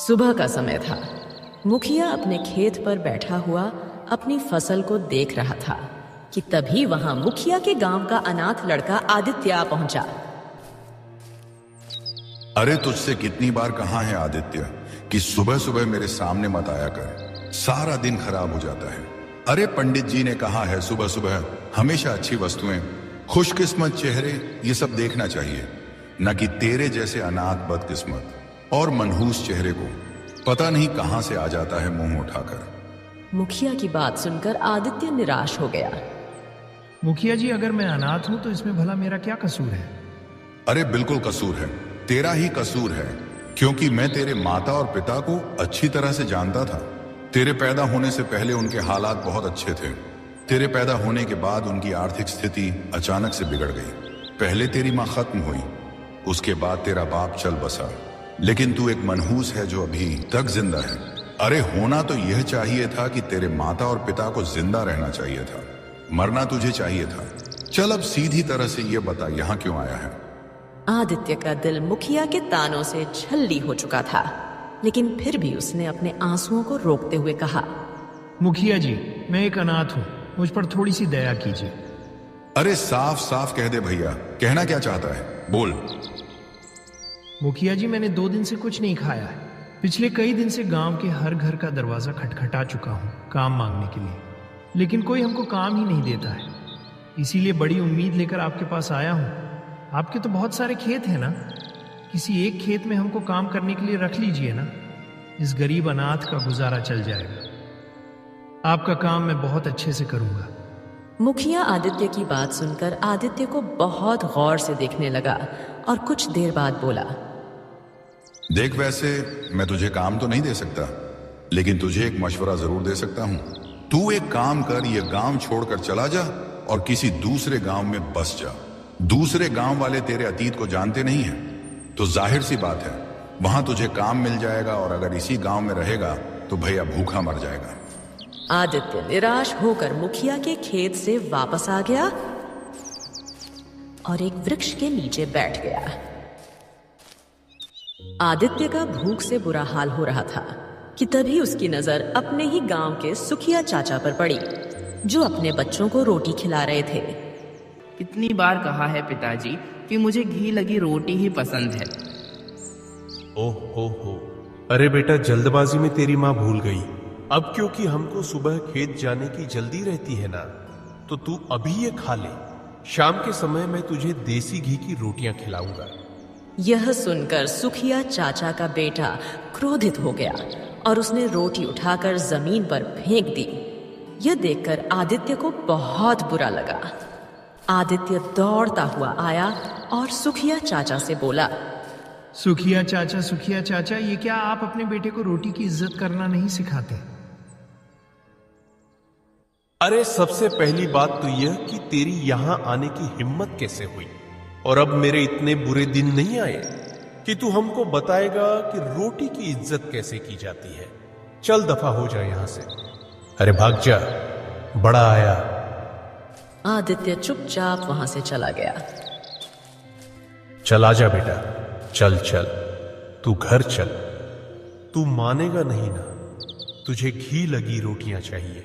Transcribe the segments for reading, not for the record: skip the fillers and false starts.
सुबह का समय था। मुखिया अपने खेत पर बैठा हुआ अपनी फसल को देख रहा था कि तभी वहां मुखिया के गांव का अनाथ लड़का आदित्य आ पहुंचा। अरे तुझसे कितनी बार कहा है आदित्य कि सुबह सुबह मेरे सामने मत आया कर, सारा दिन खराब हो जाता है। अरे पंडित जी ने कहा है सुबह सुबह हमेशा अच्छी वस्तुएं, खुशकिस्मत चेहरे ये सब देखना चाहिए, न कि तेरे जैसे अनाथ बदकिस्मत और मनहूस चेहरे को पता नहीं कहां से आ जाता है मुंह उठाकर। मुखिया की बात सुनकर आदित्य निराश हो गया। मुखिया जी, अगर मैं अनाथ हूं तो इसमें भला मेरा क्या कसूर है? अरे बिल्कुल कसूर है, तेरा ही कसूर है, क्योंकि मैं तेरे माता और पिता को अच्छी तरह से जानता था। तेरे पैदा होने से पहले उनके हालात बहुत अच्छे थे। तेरे पैदा होने के बाद उनकी आर्थिक स्थिति अचानक से बिगड़ गई। पहले तेरी माँ खत्म हुई, उसके बाद तेरा बाप चल बसा, लेकिन तू एक मनहूस है जो अभी तक जिंदा है। अरे होना तो यह चाहिए था कि तेरे माता और पिता को जिंदा रहना चाहिए था, मरना तुझे चाहिए था। चल अब सीधी तरह से यह बता यहाँ क्यों आया है? आदित्य का दिल मुखिया के तानों से छल्ली हो चुका था, लेकिन फिर भी उसने अपने आंसुओं को रोकते हुए कहा, मुखिया जी, मैं एक अनाथ हूं, मुझ पर थोड़ी सी दया कीजिए। अरे साफ साफ कह दे भैया, कहना क्या चाहता है, बोल। मुखिया जी, मैंने 2 दिन से कुछ नहीं खाया है। पिछले कई दिन से गांव के हर घर का दरवाजा खटखटा चुका हूं काम मांगने के लिए, लेकिन कोई हमको काम ही नहीं देता है। इसीलिए बड़ी उम्मीद लेकर आपके पास आया हूं। आपके तो बहुत सारे खेत हैं ना, किसी एक खेत में हमको काम करने के लिए रख लीजिए ना। इस गरीब अनाथ का गुजारा चल जाएगा। आपका काम मैं बहुत अच्छे से करूंगा। मुखिया आदित्य की बात सुनकर आदित्य को बहुत गौर से देखने लगा और कुछ देर बाद बोला, देख, वैसे मैं तुझे काम तो नहीं दे सकता, लेकिन तुझे एक मशवरा जरूर दे सकता हूं। तू एक काम कर, ये गांव छोड़कर चला जा और किसी दूसरे गांव में बस जा। दूसरे गांव वाले तेरे अतीत को जानते नहीं हैं, तो जाहिर सी बात है वहां तुझे काम मिल जाएगा, और अगर इसी गांव में रहेगा तो भैया भूखा मर जाएगा। आदित्य निराश होकर मुखिया के खेत से वापस आ गया और एक वृक्ष के नीचे बैठ गया। आदित्य का भूख से बुरा हाल हो रहा था कि तभी उसकी नजर अपने ही गांव के सुखिया चाचा पर पड़ी, जो अपने बच्चों को रोटी खिला रहे थे। कितनी बार कहा है पिताजी कि मुझे घी लगी रोटी ही पसंद है। ओह हो, अरे बेटा, जल्दबाजी में तेरी माँ भूल गई। अब क्योंकि हमको सुबह खेत जाने की जल्दी रहती है ना, तो तू अभी ये खा ले। शाम के समय मैं तुझे देसी घी की रोटियां खिलाऊंगा। यह सुनकर सुखिया चाचा का बेटा क्रोधित हो गया और उसने रोटी उठाकर जमीन पर फेंक दी। यह देखकर आदित्य को बहुत बुरा लगा। आदित्य दौड़ता हुआ आया और सुखिया चाचा से बोला, सुखिया चाचा, ये क्या आप अपने बेटे को रोटी की इज्जत करना नहीं सिखाते? अरे सबसे पहली बात तो यह कि तेरी यहां आने की हिम्मत कैसे हुई, और अब मेरे इतने बुरे दिन नहीं आए कि तू हमको बताएगा कि रोटी की इज्जत कैसे की जाती है। चल दफा हो जा यहां से। अरे भाग जा, बड़ा आया। आदित्य चुपचाप वहां से चला गया। चल आजा बेटा, चल चल, तू घर चल। तू मानेगा नहीं ना, तुझे घी लगी रोटियां चाहिए।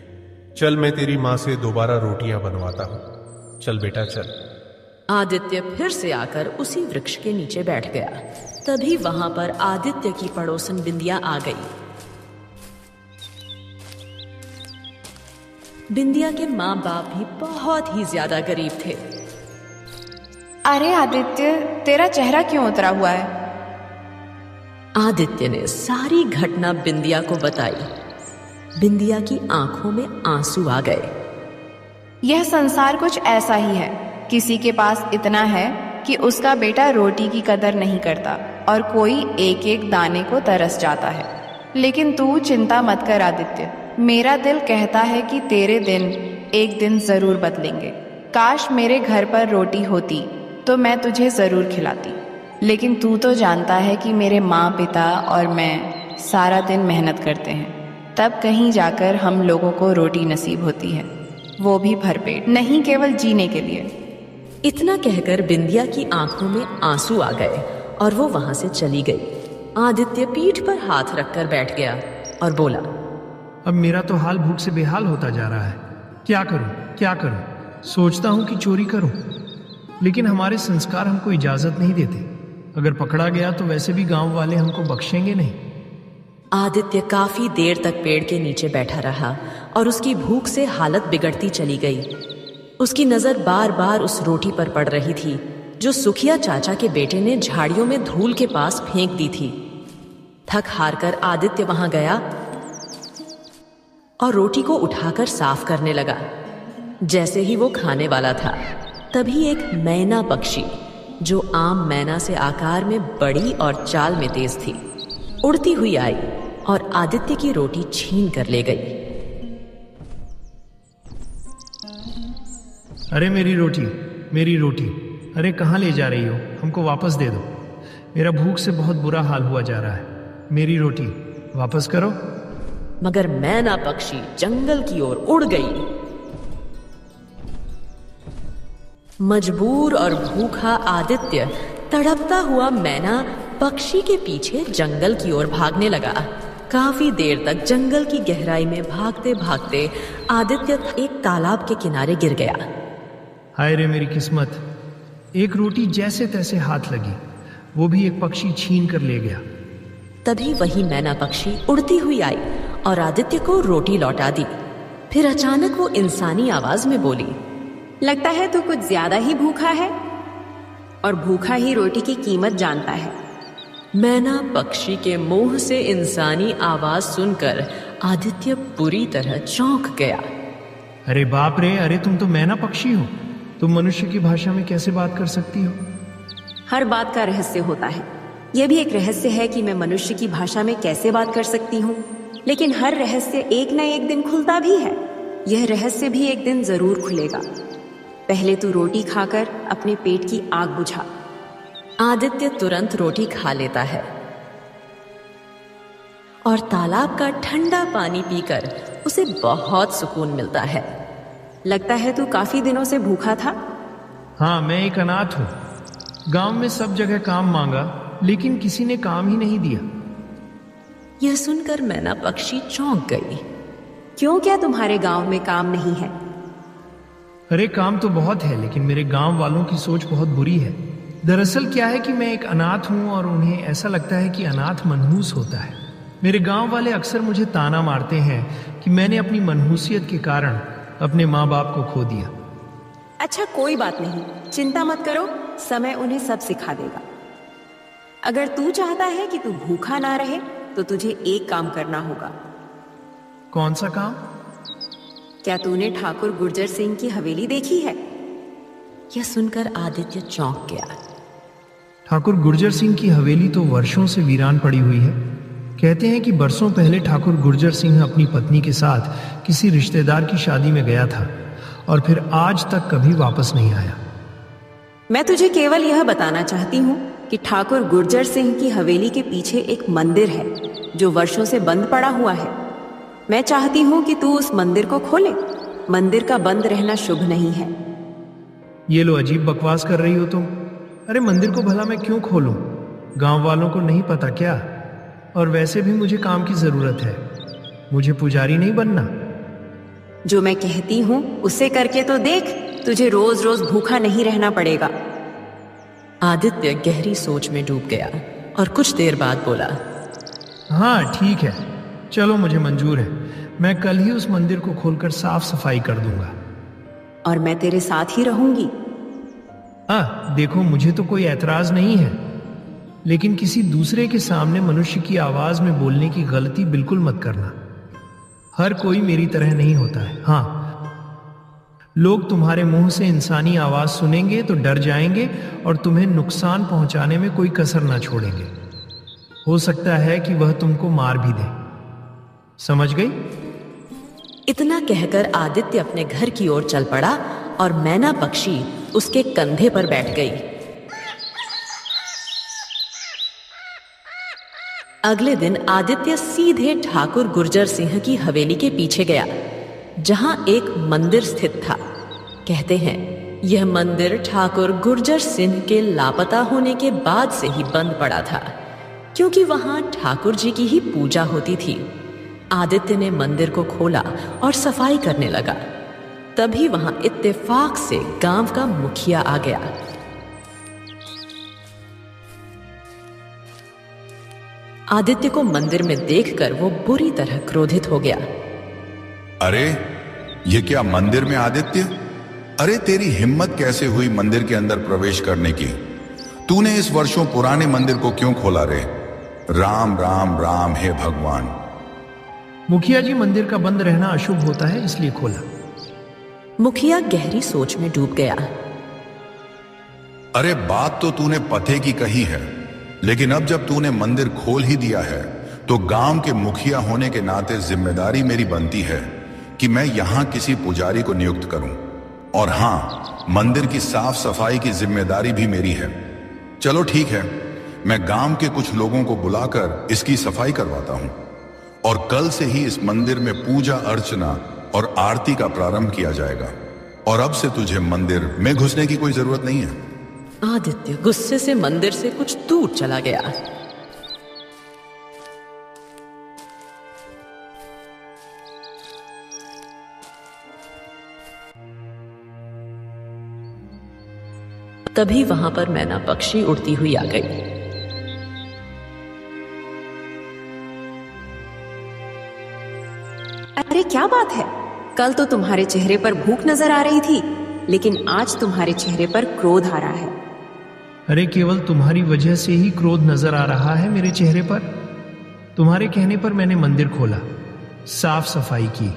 चल, मैं तेरी मां से दोबारा रोटियां बनवाता हूं। चल बेटा चल। आदित्य फिर से आकर उसी वृक्ष के नीचे बैठ गया। तभी वहां पर आदित्य की पड़ोसन बिंदिया आ गई। बिंदिया के माँ बाप भी बहुत ही ज्यादा गरीब थे। अरे आदित्य, तेरा चेहरा क्यों उतरा हुआ है? आदित्य ने सारी घटना बिंदिया को बताई। बिंदिया की आंखों में आंसू आ गए। यह संसार कुछ ऐसा ही है। किसी के पास इतना है कि उसका बेटा रोटी की कदर नहीं करता और कोई एक एक दाने को तरस जाता है। लेकिन तू चिंता मत कर आदित्य, मेरा दिल कहता है कि तेरे दिन एक दिन जरूर बदलेंगे। काश मेरे घर पर रोटी होती तो मैं तुझे जरूर खिलाती, लेकिन तू तो जानता है कि मेरे माँ पिता और मैं सारा दिन मेहनत करते हैं, तब कहीं जाकर हम लोगों को रोटी नसीब होती है, वो भी भरपेट, नहीं केवल जीने के लिए। इतना कहकर बिंदिया की आंखों में आंसू आ गए और वो वहां से चली गई। आदित्य पीठ पर हाथ रखकर बैठ गया और बोला, अब मेरा तो हाल भूख से बेहाल होता जा रहा है। क्या करूं, क्या करूं? सोचता हूं कि चोरी करूं, लेकिन हमारे संस्कार हमको इजाजत नहीं देते। अगर पकड़ा गया तो वैसे भी गांव वाले हमको बख्शेंगे नहीं। आदित्य काफी देर तक पेड़ के नीचे बैठा रहा और उसकी भूख से हालत बिगड़ती चली गई। उसकी नजर बार बार उस रोटी पर पड़ रही थी जो सुखिया चाचा के बेटे ने झाड़ियों में धूल के पास फेंक दी थी। थक हार कर आदित्य वहां गया और रोटी को उठाकर साफ करने लगा। जैसे ही वो खाने वाला था, तभी एक मैना पक्षी, जो आम मैना से आकार में बड़ी और चाल में तेज थी, उड़ती हुई आई और आदित्य की रोटी छीन कर ले गई। अरे मेरी रोटी, मेरी रोटी, अरे कहाँ ले जा रही हो? हमको वापस दे दो। मेरा भूख से बहुत बुरा हाल हुआ जा रहा है। मेरी रोटी वापस करो। मगर मैना पक्षी जंगल की ओर उड़ गई। मजबूर और भूखा आदित्य तड़पता हुआ मैना पक्षी के पीछे जंगल की ओर भागने लगा। काफी देर तक जंगल की गहराई में भागते भागते आदित्य एक तालाब के किनारे गिर गया। हाय रे मेरी किस्मत, एक रोटी जैसे तैसे हाथ लगी, वो भी एक पक्षी छीन कर ले गया। तभी वही मैना पक्षी उड़ती हुई आई और आदित्य को रोटी लौटा दी। फिर अचानक वो इंसानी आवाज में बोली, लगता है तू कुछ ज्यादा ही भूखा है और भूखा ही रोटी की कीमत जानता है। मैना पक्षी के मुंह से इंसानी आवाज सुनकर आदित्य बुरी तरह चौंक गया। अरे बाप रे, अरे तुम तो मैना पक्षी हो। तुम मनुष्य की भाषा में कैसे बात कर सकती हो? हर बात का रहस्य होता है। यह भी एक रहस्य है कि मैं मनुष्य की भाषा में कैसे बात कर सकती हूँ, लेकिन हर रहस्य एक न एक दिन खुलता भी है। यह रहस्य भी एक दिन जरूर खुलेगा। पहले तू रोटी खाकर अपने पेट की आग बुझा। आदित्य तुरंत रोटी खा लेता है और तालाब का ठंडा पानी पीकर उसे बहुत सुकून मिलता है। लगता है तू काफी दिनों से भूखा था। हाँ, मैं एक अनाथ हूँ। गांव में सब जगह काम मांगा, लेकिन किसी ने काम ही नहीं दिया। यह सुनकर मैना पक्षी चौंक गई। क्यों, क्या तुम्हारे गांव में काम नहीं है? अरे काम तो बहुत है, लेकिन मेरे गांव वालों की सोच बहुत बुरी है। दरअसल क्या है कि मैं एक अनाथ हूँ और उन्हें ऐसा लगता है कि अनाथ मनहूस होता है। मेरे गांव वाले अक्सर मुझे ताना मारते हैं कि मैंने अपनी मनहूसियत के कारण अपने माँ बाप को खो दिया। अच्छा, कोई बात नहीं, चिंता मत करो, समय उन्हें सब सिखा देगा। अगर तू चाहता है कि तू भूखा ना रहे तो तुझे एक काम करना होगा। कौन सा काम? क्या तूने ठाकुर गुर्जर सिंह की हवेली देखी है? यह सुनकर आदित्य चौंक गया। ठाकुर गुर्जर सिंह की हवेली तो वर्षों से वीरान पड़ी हुई है। कहते हैं कि बरसों पहले ठाकुर गुर्जर सिंह अपनी पत्नी के साथ किसी रिश्तेदार की शादी में गया था और फिर आज तक कभी वापस नहीं आया। मैं तुझे केवल यह बताना चाहती हूँ कि ठाकुर गुर्जर सिंह की हवेली के पीछे एक मंदिर है जो वर्षों से बंद पड़ा हुआ है। मैं चाहती हूँ कि तू उस मंदिर को खोले। मंदिर का बंद रहना शुभ नहीं है। ये लो, अजीब बकवास कर रही हो तुम। अरे मंदिर को भला मैं क्यों खोलूं? गांव वालों को नहीं पता क्या? और वैसे भी मुझे काम की जरूरत है, मुझे पुजारी नहीं बनना। जो मैं कहती हूँ उसे करके तो देख, तुझे रोज रोज भूखा नहीं रहना पड़ेगा। आदित्य गहरी सोच में डूब गया और कुछ देर बाद बोला, हाँ ठीक है, चलो मुझे मंजूर है। मैं कल ही उस मंदिर को खोलकर साफ सफाई कर दूंगा। और मैं तेरे साथ ही रहूंगी। देखो, मुझे तो कोई ऐतराज नहीं है, लेकिन किसी दूसरे के सामने मनुष्य की आवाज में बोलने की गलती बिल्कुल मत करना। हर कोई मेरी तरह नहीं होता है। हाँ, लोग तुम्हारे मुंह से इंसानी आवाज सुनेंगे तो डर जाएंगे और तुम्हें नुकसान पहुंचाने में कोई कसर ना छोड़ेंगे। हो सकता है कि वह तुमको मार भी दे। समझ गई? इतना कहकर आदित्य अपने घर की ओर चल पड़ा और मैना पक्षी उसके कंधे पर बैठ गई। अगले दिन आदित्य सीधे ठाकुर गुर्जर सिंह की हवेली के पीछे गया, जहां एक मंदिर स्थित था। कहते हैं यह मंदिर ठाकुर गुर्जर सिंह के लापता होने के बाद से ही बंद पड़ा था। क्योंकि वहां ठाकुर जी की ही पूजा होती थी। आदित्य ने मंदिर को खोला और सफाई करने लगा। तभी वहां इत्तेफाक से गांव का मुखिया आ गया। आदित्य को मंदिर में देखकर वो बुरी तरह क्रोधित हो गया। अरे ये क्या मंदिर में आदित्य? अरे तेरी हिम्मत कैसे हुई मंदिर के अंदर प्रवेश करने की? तूने इस वर्षों पुराने मंदिर को क्यों खोला रे? राम राम राम, हे भगवान। मुखिया जी, मंदिर का बंद रहना अशुभ होता है, इसलिए खोला। मुखिया गहरी सोच में डूब गया। अरे बात तो तूने पते की कही है, लेकिन अब जब तूने मंदिर खोल ही दिया है तो गांव के मुखिया होने के नाते जिम्मेदारी मेरी बनती है कि मैं यहां किसी पुजारी को नियुक्त करूं। और हां, मंदिर की साफ सफाई की जिम्मेदारी भी मेरी है। चलो ठीक है, मैं गांव के कुछ लोगों को बुलाकर इसकी सफाई करवाता हूं और कल से ही इस मंदिर में पूजा अर्चना और आरती का प्रारंभ किया जाएगा। और अब से तुझे मंदिर में घुसने की कोई जरूरत नहीं है। आदित्य गुस्से से मंदिर से कुछ दूर चला गया। तभी वहां पर मैना पक्षी उड़ती हुई आ गई। अरे क्या बात है, कल तो तुम्हारे चेहरे पर भूख नजर आ रही थी, लेकिन आज तुम्हारे चेहरे पर क्रोध आ रहा है। अरे केवल तुम्हारी वजह से ही क्रोध नजर आ रहा है मेरे चेहरे पर। तुम्हारे कहने पर मैंने मंदिर खोला, साफ सफाई की,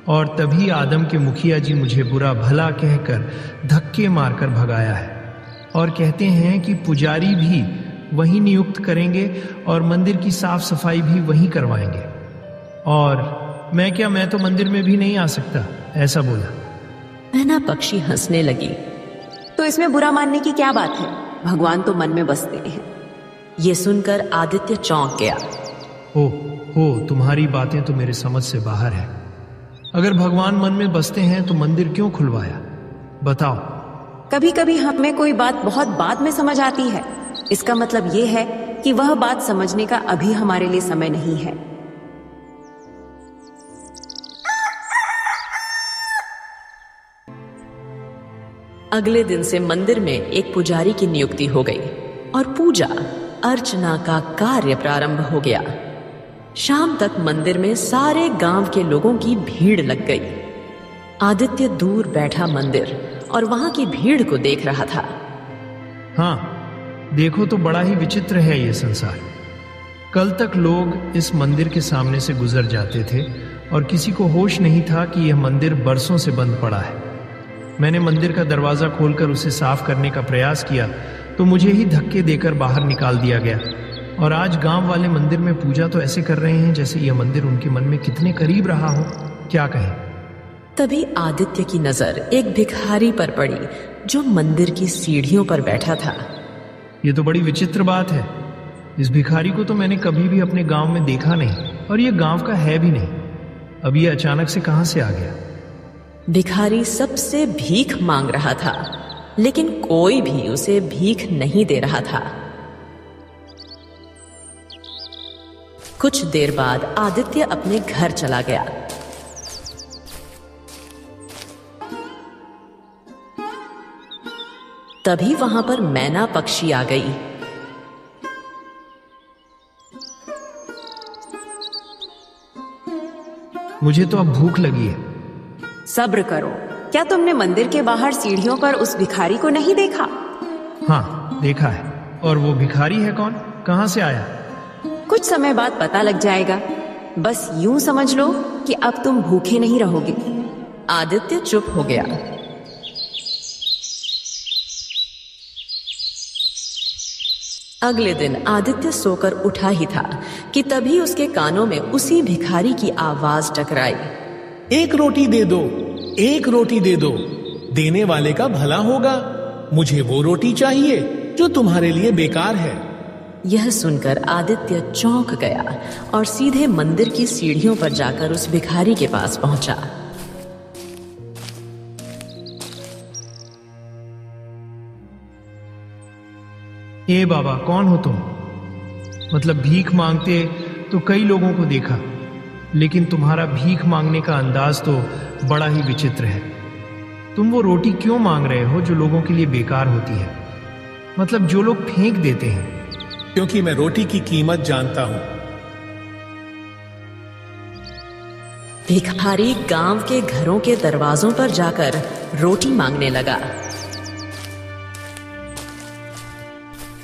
और तभी आदम के मुखिया जी मुझे बुरा भला कहकर धक्के मारकर भगाया है। और कहते हैं कि पुजारी भी वही नियुक्त करेंगे और मंदिर की साफ सफाई भी वही करवाएंगे। और मैं तो मंदिर में भी नहीं आ सकता, ऐसा बोला। मैना पक्षी हंसने लगी। तो इसमें बुरा मानने की क्या बात है? भगवान तो मन में बसते हैं। ये सुनकर आदित्य चौंक गया। हो तुम्हारी बातें तो मेरे समझ से बाहर है। अगर भगवान मन में बसते हैं तो मंदिर क्यों खुलवाया, बताओ। कभी कभी हमें कोई बात बहुत बाद में समझ आती है। इसका मतलब ये है कि वह बात समझने का अभी हमारे लिए समय नहीं है। अगले दिन से मंदिर में एक पुजारी की नियुक्ति हो गई और पूजा अर्चना का कार्य प्रारंभ हो गया। शाम तक मंदिर में सारे गांव के लोगों की भीड़ लग गई। आदित्य दूर बैठा मंदिर और वहां की भीड़ को देख रहा था। हाँ, देखो तो बड़ा ही विचित्र है ये संसार। कल तक लोग इस मंदिर के सामने से गुजर जाते थे और किसी को होश नहीं था कि यह मंदिर बरसों से बंद पड़ा है। मैंने मंदिर का दरवाजा खोलकर उसे साफ करने का प्रयास किया तो मुझे ही धक्के देकर बाहर निकाल दिया गया। और आज गांव वाले मंदिर में पूजा तो ऐसे कर रहे हैं जैसे यह मंदिर उनके मन में कितने करीब रहा हो, क्या कहें। तभी आदित्य की नजर एक भिखारी पर पड़ी जो मंदिर की सीढ़ियों पर बैठा था। ये तो बड़ी विचित्र बात है। इस भिखारी को तो मैंने कभी भी अपने गांव में देखा नहीं और ये गांव का है भी नहीं। अब ये अचानक से कहां से आ गया। भिखारी सबसे भीख मांग रहा था, लेकिन कोई भी उसे भीख नहीं दे रहा था। कुछ देर बाद आदित्य अपने घर चला गया। तभी वहां पर मैना पक्षी आ गई। मुझे तो अब भूख लगी है। सब्र करो। क्या तुमने मंदिर के बाहर सीढ़ियों पर उस भिखारी को नहीं देखा? हाँ, देखा है। और वो भिखारी है कौन, कहां से आया? कुछ समय बाद पता लग जाएगा। बस यूं समझ लो कि अब तुम भूखे नहीं रहोगे। आदित्य चुप हो गया। अगले दिन आदित्य सोकर उठा ही था कि तभी उसके कानों में उसी भिखारी की आवाज टकराई। एक रोटी दे दो, एक रोटी दे दो, देने वाले का भला होगा। मुझे वो रोटी चाहिए जो तुम्हारे लिए बेकार है। यह सुनकर आदित्य चौंक गया और सीधे मंदिर की सीढ़ियों पर जाकर उस भिखारी के पास पहुंचा। ए बाबा, कौन हो तुम? मतलब भीख मांगते तो कई लोगों को देखा, लेकिन तुम्हारा भीख मांगने का अंदाज तो बड़ा ही विचित्र है। तुम वो रोटी क्यों मांग रहे हो जो लोगों के लिए बेकार होती है, मतलब जो लोग फेंक देते हैं? क्योंकि मैं रोटी की कीमत जानता हूं। भिखारी गांव के घरों के दरवाजों पर जाकर रोटी मांगने लगा।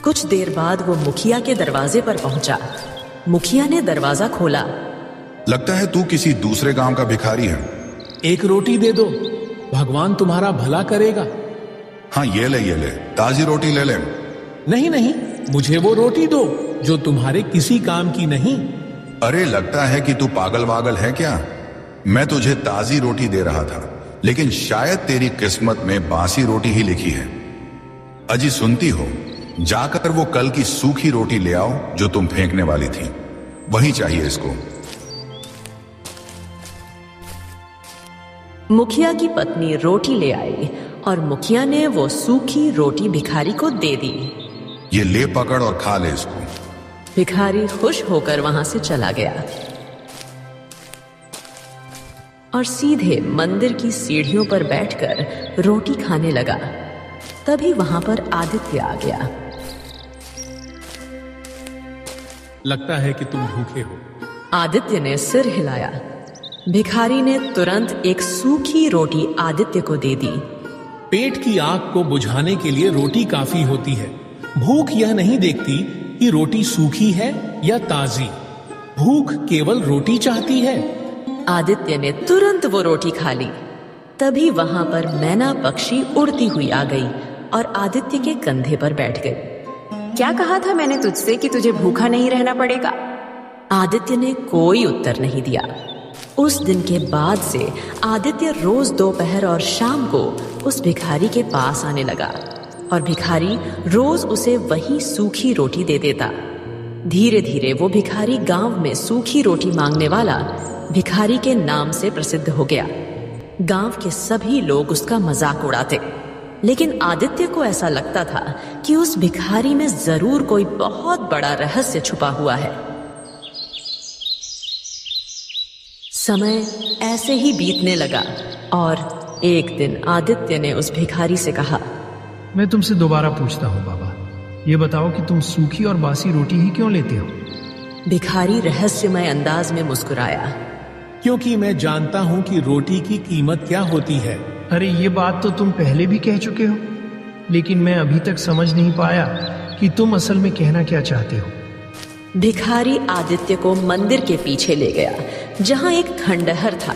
कुछ देर बाद वो मुखिया के दरवाजे पर पहुंचा। मुखिया ने दरवाजा खोला। लगता है तू किसी दूसरे गांव का भिखारी है। एक रोटी दे दो, भगवान तुम्हारा भला करेगा। हाँ ये ले, ताजी रोटी ले ले। नहीं नहीं, मुझे वो रोटी दो जो तुम्हारे किसी काम की नहीं। अरे लगता है कि तू पागल वागल है क्या? मैं तुझे ताजी रोटी दे रहा था, लेकिन शायद तेरी किस्मत में बासी रोटी ही लिखी है। अजी सुनती हो, जाकर वो कल की सूखी रोटी ले आओ जो तुम फेंकने वाली थी, वही चाहिए इसको। मुखिया की पत्नी रोटी ले आई और मुखिया ने वो सूखी रोटी भिखारी को दे दी। ये ले पकड़ और खा ले इसको। भिखारी खुश होकर वहां से चला गया और सीधे मंदिर की सीढ़ियों पर बैठकर रोटी खाने लगा। तभी वहां पर आदित्य आ गया। लगता है कि तुम भूखे हो। आदित्य ने सिर हिलाया। भिखारी ने तुरंत एक सूखी रोटी आदित्य को दे दी। पेट की आग को बुझाने के लिए रोटी काफी होती है। भूख यह नहीं देखती कि रोटी सूखी है या ताजी। भूख केवल रोटी चाहती है। आदित्य ने तुरंत वो रोटी खा ली। तभी वहां पर मैना पक्षी उड़ती हुई आ गई और आदित्य के कंधे पर बैठ गई। क्या कहा था मैंने तुझसे कि तुझे भूखा नहीं रहना पड़ेगा? आदित्य ने कोई उत्तर नहीं दिया। उस दिन के बाद से आदित्य रोज दोपहर और शाम को उस भिखारी के पास आने लगा और भिखारी रोज उसे वही सूखी रोटी दे देता। धीरे धीरे वो भिखारी गांव में सूखी रोटी मांगने वाला भिखारी के नाम से प्रसिद्ध हो गया। गांव के सभी लोग उसका मजाक उड़ाते, लेकिन आदित्य को ऐसा लगता था कि उस भिखारी में जरूर कोई बहुत बड़ा रहस्य छुपा हुआ है। समय ऐसे ही बीतने लगा और एक दिन आदित्य ने उस भिखारी से कहा, मैं तुमसे दोबारा पूछता हूँ बाबा, ये बताओ कि तुम सूखी और बासी रोटी ही क्यों लेते हो? भिखारी रहस्यमय अंदाज में मुस्कुराया। क्योंकि मैं जानता हूं कि रोटी की कीमत क्या होती है। अरे ये बात तो तुम पहले भी कह चुके हो, लेकिन मैं अभी तक समझ नहीं पाया कि तुम असल में कहना क्या चाहते हो। भिखारी आदित्य को मंदिर के पीछे ले गया, जहां एक खंडहर था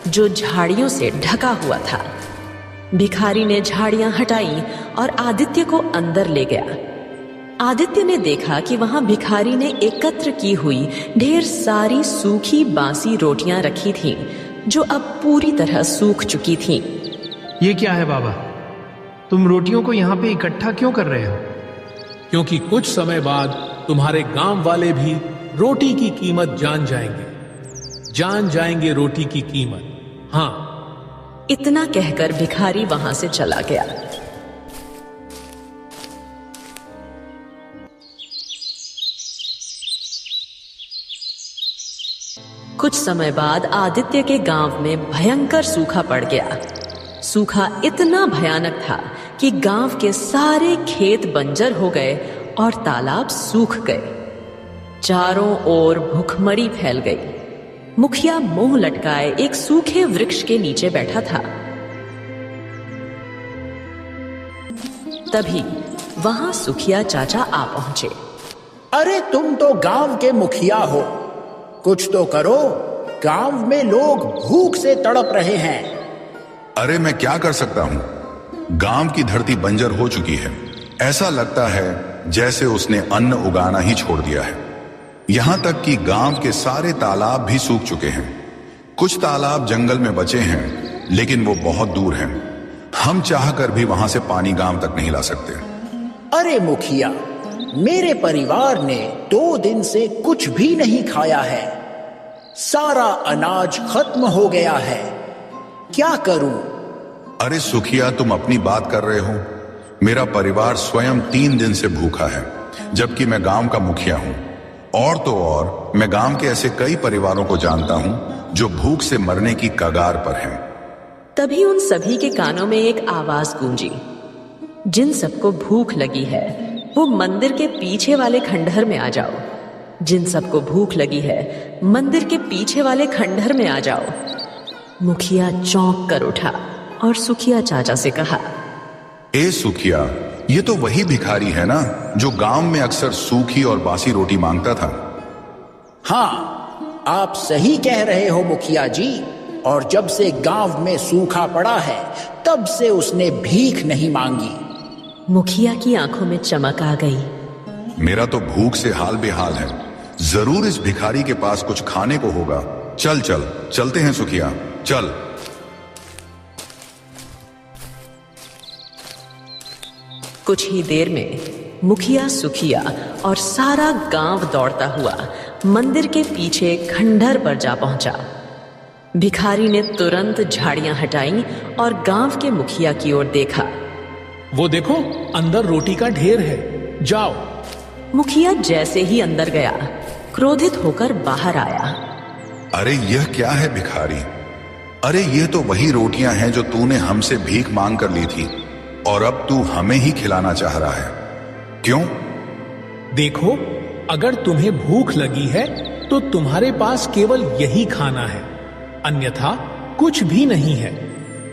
जो झाड़ियों से ढका हुआ था। भिखारी ने झाड़ियां हटाई और आदित्य को अंदर ले गया। आदित्य ने देखा कि वहां भिखारी ने एकत्र की हुई ढेर सारी सूखी बासी रोटियां रखी थीं, जो अब पूरी तरह सूख चुकी थीं। ये क्या है बाबा? तुम रोटियों को यहाँ पे इकट्ठा क्यों कर रहे हो? क्योंकि कुछ समय बाद तुम्हारे गांव वाले भी रोटी की कीमत जान जाएंगे रोटी की कीमत। हाँ। इतना कहकर भिखारी वहां से चला गया। कुछ समय बाद आदित्य के गांव में भयंकर सूखा पड़ गया। सूखा इतना भयानक था कि गांव के सारे खेत बंजर हो गए और तालाब सूख गए। चारों ओर भूखमरी फैल गई। मुखिया मुंह लटकाए एक सूखे वृक्ष के नीचे बैठा था। तभी वहां सुखिया चाचा आ पहुंचे। अरे तुम तो गांव के मुखिया हो, कुछ तो करो, गांव में लोग भूख से तड़प रहे हैं। अरे मैं क्या कर सकता हूं? गांव की धरती बंजर हो चुकी है। ऐसा लगता है जैसे उसने अन्न उगाना ही छोड़ दिया है। यहां तक कि गांव के सारे तालाब भी सूख चुके हैं। कुछ तालाब जंगल में बचे हैं, लेकिन वो बहुत दूर हैं। हम चाहकर भी वहां से पानी गांव तक नहीं ला सकते। अरे मुखिया, मेरे परिवार ने 2 दिन से कुछ भी नहीं खाया है। सारा अनाज खत्म हो गया है। क्या करूं? अरे सुखिया, तुम अपनी बात कर रहे हो। मेरा परिवार स्वयं 3 दिन से भूखा है, जबकि मैं गांव का मुखिया हूं। और तो और मैं गांव के ऐसे कई परिवारों को जानता हूं जो भूख से मरने की कगार पर हैं। तभी उन सभी के कानों में एक आवाज गूंजी। जिन सबको भूख लगी है वो मंदिर के पीछे वाले खंडहर में आ जाओ। जिन सबको भूख लगी है मंदिर के पीछे वाले खंडहर में आ जाओ। मुखिया चौंक कर उठा और सुखिया चाचा से कहा, ए सुखिया, ये तो वही भिखारी है ना जो गांव में अक्सर सूखी और बासी रोटी मांगता था। हाँ, आप सही कह रहे हो मुखिया जी। और जब से गांव में सूखा पड़ा है तब से उसने भीख नहीं मांगी। मुखिया की आंखों में चमक आ गई। मेरा तो भूख से हाल बेहाल है। जरूर इस भिखारी के पास कुछ खाने को होगा। चल चल चलते हैं सुखिया, चल। कुछ ही देर में मुखिया, सुखिया और सारा गांव दौड़ता हुआ मंदिर के पीछे खंडहर पर जा पहुंचा। भिखारी ने तुरंत झाड़ियां हटाई और गांव के मुखिया की ओर देखा। वो देखो, अंदर रोटी का ढेर है, जाओ। मुखिया जैसे ही अंदर गया, क्रोधित होकर बाहर आया। अरे यह क्या है भिखारी? अरे ये तो वही रोटियां हैं जो तूने हमसे भीख मांग कर ली थी और अब तू हमें ही खिलाना चाह रहा है। क्यों? देखो, अगर तुम्हें भूख लगी है तो तुम्हारे पास केवल यही खाना है, अन्यथा कुछ भी नहीं है।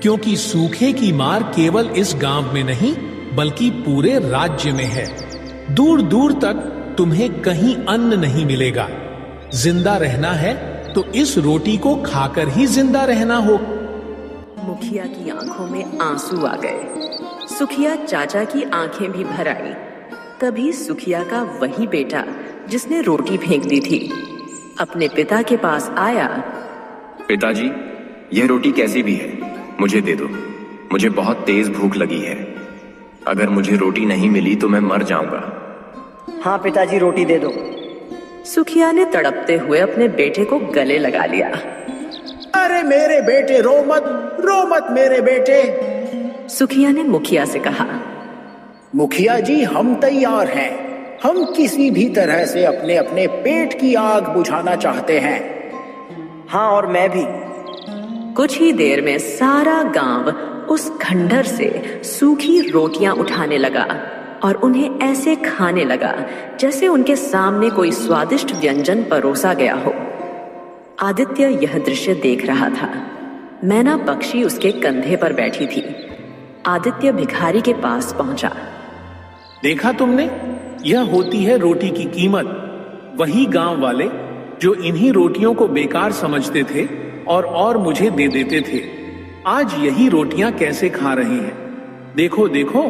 क्योंकि सूखे की मार केवल इस गांव में नहीं बल्कि पूरे राज्य में है। दूर दूर तक तुम्हें कहीं अन्न नहीं मिलेगा। जिंदा रहना है तो इस रोटी को खाकर ही जिंदा रहना हो। मुखिया की आंखों में आंसू आ गए। सुखिया चाचा की आंखें भी भर आई। तभी सुखिया का वही बेटा जिसने रोटी फेंक दी थी अपने पिता के पास आया। पिताजी, यह रोटी कैसी भी है, मुझे दे दो। मुझे बहुत तेज भूख लगी है। अगर मुझे रोटी नहीं मिली तो मैं मर जाऊंगा। हाँ पिताजी, रोटी दे दो। सुखिया ने तड़पते हुए अपने बेटे को गले लगा लिया। अरे मेरे बेटे, रो मत मेरे बेटे। सुखिया ने मुखिया से कहा, मुखिया जी, हम तैयार हैं। हम किसी भी तरह से अपने अपने पेट की आग बुझाना चाहते हैं। हाँ, और मैं भी। कुछ ही देर में सारा गांव उस खंडहर से सूखी रोटियां उठाने लगा और उन्हें ऐसे खाने लगा जैसे उनके सामने कोई स्वादिष्ट व्यंजन परोसा गया हो। आदित्य यह दृश्य देख रहा था। मैना पक्षी उसके कंधे पर बैठी थी। आदित्य भिखारी के पास पहुंचा। देखा तुमने, यह होती है रोटी की कीमत। वही गांव वाले जो इन्हीं रोटियों को बेकार समझते थे और मुझे दे देते थे, आज यही रोटियां कैसे खा रहे हैं। देखो देखो।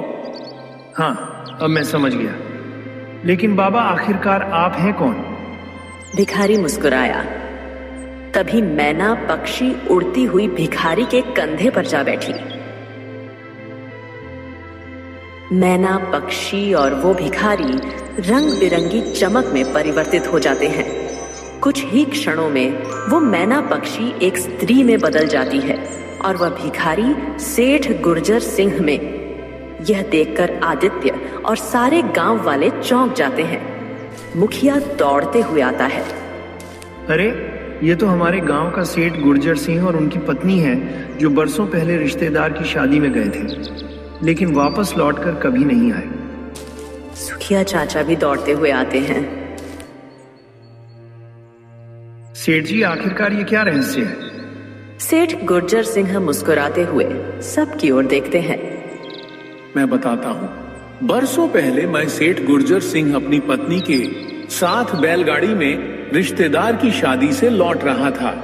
हाँ, अब मैं समझ गया। लेकिन बाबा, आखिरकार आप हैं कौन? भिखारी मुस्कुराया। तभी मैना पक्षी उड़ती हुई भिखारी के कंधे पर जा बैठी। मैना पक्षी और वो भिखारी रंग बिरंगी चमक में परिवर्तित हो जाते हैं। कुछ ही क्षणों में वो मैना पक्षी एक स्त्री में बदल जाती है और वह भिखारी सेठ गुर्जर सिंह में। यह देखकर आदित्य और सारे गांव वाले चौंक जाते हैं। मुखिया दौड़ते हुए आता है। अरे, ये तो हमारे गांव का सेठ गुर्जर सिंह और उनकी पत्नी है जो बरसों पहले रिश्तेदार की शादी में गए थे, लेकिन वापस लौटकर कभी नहीं आए। सुखिया चाचा भी दौड़ते हुए आते हैं। सेठ जी, आखिरकार ये क्या रहस्य है? सेठ गुर्जर सिंह मुस्कुराते हुए सबकी ओर देखते हैं। मैं बताता हूँ। बरसों पहले मैं सेठ गुर्जर सिंह अपनी पत्नी के साथ बैलगाड़ी में रिश्तेदार की शादी से लौट रहा था।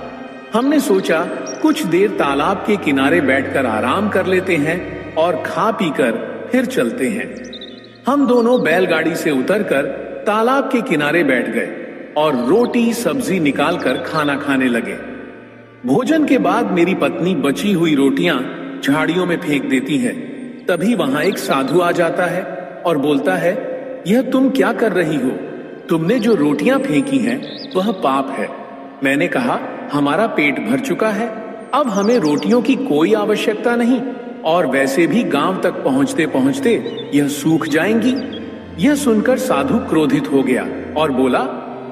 हमने सोचा कुछ देर तालाब के किनारे बैठकर आराम कर लेते हैं और खा पीकर फिर चलते हैं। हम दोनों बैलगाड़ी से उतरकर तालाब के किनारे बैठ गए और रोटी सब्जी निकालकर खाना खाने लगे। भोजन के बाद मेरी पत्नी बची हुई रोटियां झाड़ियों में फेंक देती है। तभी वहां एक साधु आ जाता है और बोलता है, यह तुम क्या कर रही हो? तुमने जो रोटियां फेंकी हैं वह पाप है। मैंने कहा, हमारा पेट भर चुका है, अब हमें रोटियों की कोई आवश्यकता नहीं और वैसे भी गांव तक पहुंचते पहुंचते यह सूख जाएंगी। यह सुनकर साधु क्रोधित हो गया और बोला,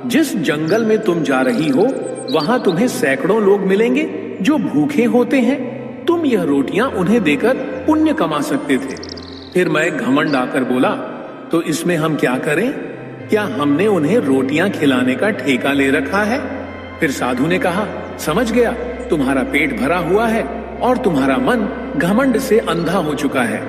जिस जंगल में तुम जा रही हो वहां तुम्हें सैकड़ों लोग मिलेंगे जो भूखे होते हैं। तुम यह रोटियां उन्हें देकर पुण्य कमा सकते थे। फिर मैं घमंड आकर बोला, तो इसमें हम क्या करें? क्या हमने उन्हें रोटियां खिलाने का ठेका ले रखा है? फिर साधु ने कहा, समझ गया, तुम्हारा पेट भरा हुआ है और तुम्हारा मन घमंड से अंधा हो चुका है।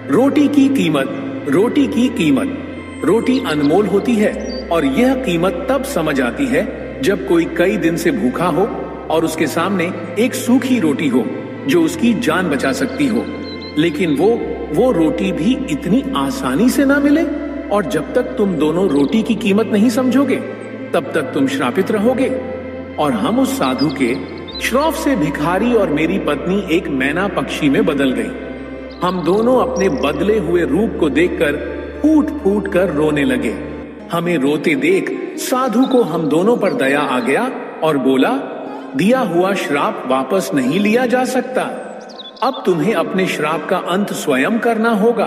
रोटी की कीमत, रोटी की कीमत। रोटी अनमोल होती है और यह कीमत तब समझ आती है जब कोई कई दिन से भूखा हो और उसके सामने एक सूखी रोटी हो जो उसकी जान बचा सकती हो, लेकिन वो रोटी भी इतनी आसानी से ना मिले। और जब तक तुम दोनों रोटी की कीमत नहीं समझोगे तब तक तुम श्रापित रहोगे। और हम उस साधु के श्राप से भिखारी और मेरी पत्नी एक मैना पक्षी में बदल गई। हम दोनों अपने बदले हुए रूप को देखकर फूट फूट कर रोने लगे। हमें रोते देख साधु को हम दोनों पर दया आ गया और बोला, दिया हुआ श्राप वापस नहीं लिया जा सकता। अब तुम्हें अपने श्राप का अंत स्वयं करना होगा।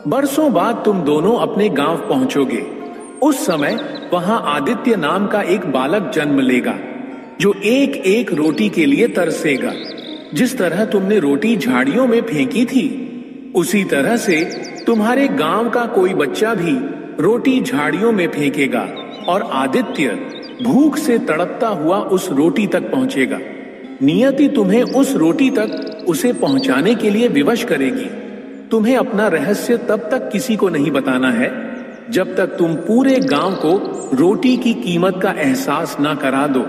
बरसों बाद तुम दोनों अपने गांव पहुंचोगे। उस समय वहां आदित्य नाम का एक बालक जन्म लेगा जो एक एक रोटी के लिए तरसेगा। जिस तरह तुमने रोटी झाड़ियों में फेंकी थी उसी तरह से तुम्हारे गांव का कोई बच्चा भी रोटी झाड़ियों में फेंकेगा और आदित्य भूख से तड़पता हुआ उस रोटी तक पहुंचेगा। नियति तुम्हें उस रोटी तक उसे पहुंचाने के लिए विवश करेगी। तुम्हें अपना रहस्य तब तक किसी को नहीं बताना है जब तक तुम पूरे गांव को रोटी की कीमत का एहसास ना करा दो।